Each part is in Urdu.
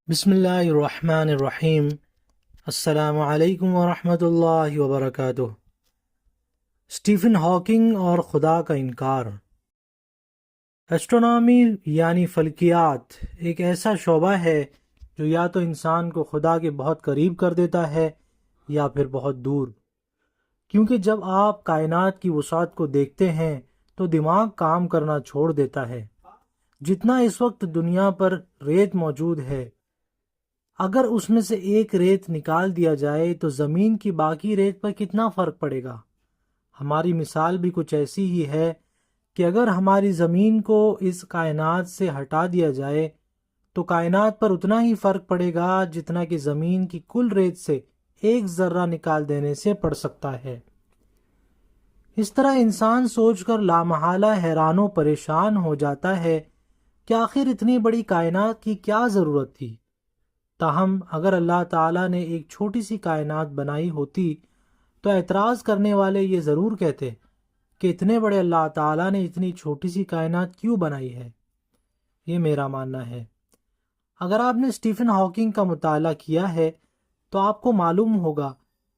بسم اللہ الرحمن الرحیم۔ السلام علیکم ورحمۃ اللہ وبرکاتہ۔ اسٹیفن ہاکنگ اور خدا کا انکار۔ ایسٹرونامی یعنی فلکیات ایک ایسا شعبہ ہے جو یا تو انسان کو خدا کے بہت قریب کر دیتا ہے یا پھر بہت دور، کیونکہ جب آپ کائنات کی وسعت کو دیکھتے ہیں تو دماغ کام کرنا چھوڑ دیتا ہے۔ جتنا اس وقت دنیا پر ریت موجود ہے، اگر اس میں سے ایک ریت نکال دیا جائے تو زمین کی باقی ریت پر کتنا فرق پڑے گا۔ ہماری مثال بھی کچھ ایسی ہی ہے کہ اگر ہماری زمین کو اس کائنات سے ہٹا دیا جائے تو کائنات پر اتنا ہی فرق پڑے گا جتنا کہ زمین کی کل ریت سے ایک ذرہ نکال دینے سے پڑ سکتا ہے۔ اس طرح انسان سوچ کر لامحالہ حیران و پریشان ہو جاتا ہے کہ آخر اتنی بڑی کائنات کی کیا ضرورت تھی۔ تاہم اگر اللہ تعالیٰ نے ایک چھوٹی سی کائنات بنائی ہوتی تو اعتراض کرنے والے یہ ضرور کہتے کہ اتنے بڑے اللہ تعالیٰ نے اتنی چھوٹی سی کائنات کیوں بنائی ہے۔ یہ میرا ماننا ہے۔ اگر آپ نے اسٹیفن ہاکنگ کا مطالعہ کیا ہے تو آپ کو معلوم ہوگا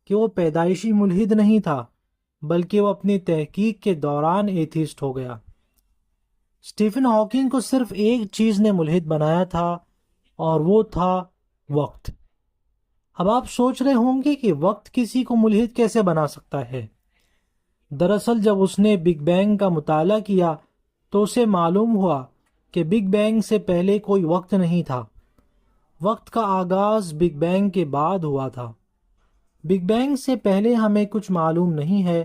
کہ وہ پیدائشی ملحد نہیں تھا، بلکہ وہ اپنی تحقیق کے دوران ایتھیسٹ ہو گیا۔ اسٹیفن ہاکنگ کو صرف ایک چیز نے ملحد بنایا تھا اور وہ تھا وقت۔ اب آپ سوچ رہے ہوں گے کہ وقت کسی کو ملحد کیسے بنا سکتا ہے۔ دراصل جب اس نے بگ بینگ کا مطالعہ کیا تو اسے معلوم ہوا کہ بگ بینگ سے پہلے کوئی وقت نہیں تھا۔ وقت کا آغاز بگ بینگ کے بعد ہوا تھا۔ بگ بینگ سے پہلے ہمیں کچھ معلوم نہیں ہے۔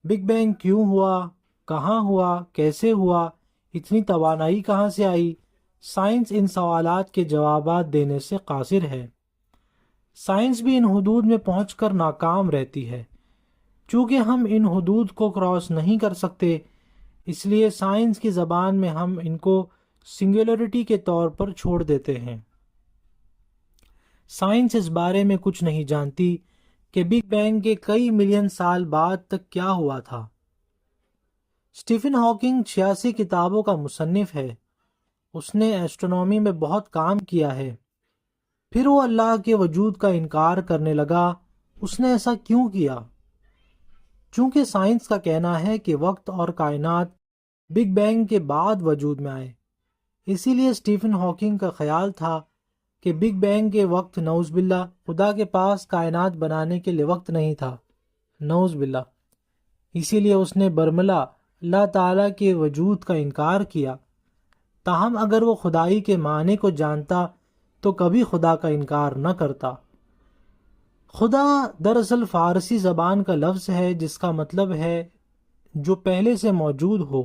بگ بینگ کیوں ہوا، کہاں ہوا، کیسے ہوا، اتنی توانائی کہاں سے آئی، سائنس ان سوالات کے جوابات دینے سے قاصر ہے۔ سائنس بھی ان حدود میں پہنچ کر ناکام رہتی ہے۔ چونکہ ہم ان حدود کو کراس نہیں کر سکتے، اس لیے سائنس کی زبان میں ہم ان کو سنگولیرٹی کے طور پر چھوڑ دیتے ہیں۔ سائنس اس بارے میں کچھ نہیں جانتی کہ بگ بینگ کے کئی ملین سال بعد تک کیا ہوا تھا۔ اسٹیفن ہاکنگ 86 کتابوں کا مصنف ہے۔ اس نے ایسٹرونومی میں بہت کام کیا ہے۔ پھر وہ اللہ کے وجود کا انکار کرنے لگا۔ اس نے ایسا کیوں کیا؟ چونکہ سائنس کا کہنا ہے کہ وقت اور کائنات بگ بینگ کے بعد وجود میں آئے۔ اسی لیے اسٹیفن ہاکنگ کا خیال تھا کہ بگ بینگ کے وقت نعوذ باللہ خدا کے پاس کائنات بنانے کے لیے وقت نہیں تھا، نعوذ باللہ۔ اسی لیے اس نے برملا اللہ تعالیٰ کے وجود کا انکار کیا۔ تاہم اگر وہ خدائی کے معنی کو جانتا تو کبھی خدا کا انکار نہ کرتا۔ خدا دراصل فارسی زبان کا لفظ ہے جس کا مطلب ہے جو پہلے سے موجود ہو،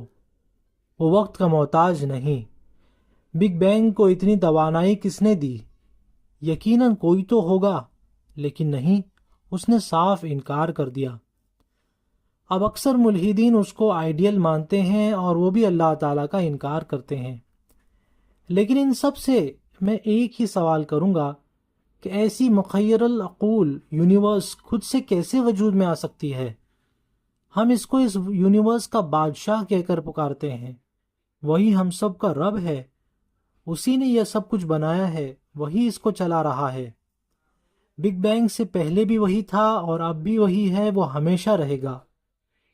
وہ وقت کا محتاج نہیں۔ بگ بینگ کو اتنی توانائی کس نے دی؟ یقیناً کوئی تو ہوگا، لیکن نہیں، اس نے صاف انکار کر دیا۔ اب اکثر ملحدین اس کو آئیڈیل مانتے ہیں اور وہ بھی اللہ تعالیٰ کا انکار کرتے ہیں۔ لیکن ان سب سے میں ایک ہی سوال کروں گا کہ ایسی مخیر العقول یونیورس خود سے کیسے وجود میں آ سکتی ہے؟ ہم اس کو اس یونیورس کا بادشاہ کہہ کر پکارتے ہیں۔ وہی ہم سب کا رب ہے، اسی نے یہ سب کچھ بنایا ہے، وہی اس کو چلا رہا ہے۔ بگ بینگ سے پہلے بھی وہی تھا اور اب بھی وہی ہے، وہ ہمیشہ رہے گا۔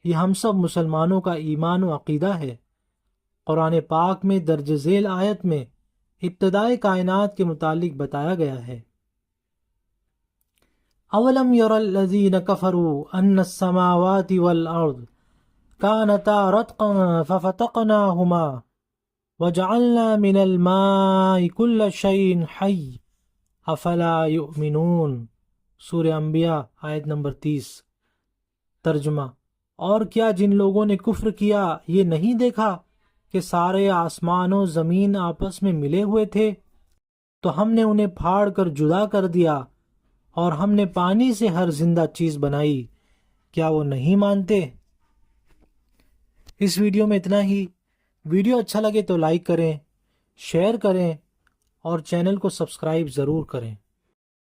یہ ہم سب مسلمانوں کا ایمان و عقیدہ ہے۔ قرآن پاک میں درج ذیل آیت میں ابتدائے کائنات کے متعلق بتایا گیا ہے۔ اولم یر الذین کفروا ان السماوات والارض کانتا رتقا ففتقناہما وجعلنا من الماء کل شیء حی افلا یؤمنون۔ سورہ انبیاء آیت نمبر 30۔ ترجمہ: اور کیا جن لوگوں نے کفر کیا یہ نہیں دیکھا کہ سارے آسمان و زمین آپس میں ملے ہوئے تھے، تو ہم نے انہیں پھاڑ کر جدا کر دیا، اور ہم نے پانی سے ہر زندہ چیز بنائی، کیا وہ نہیں مانتے؟ اس ویڈیو میں اتنا ہی۔ ویڈیو اچھا لگے تو لائک کریں، شیئر کریں اور چینل کو سبسکرائب ضرور کریں۔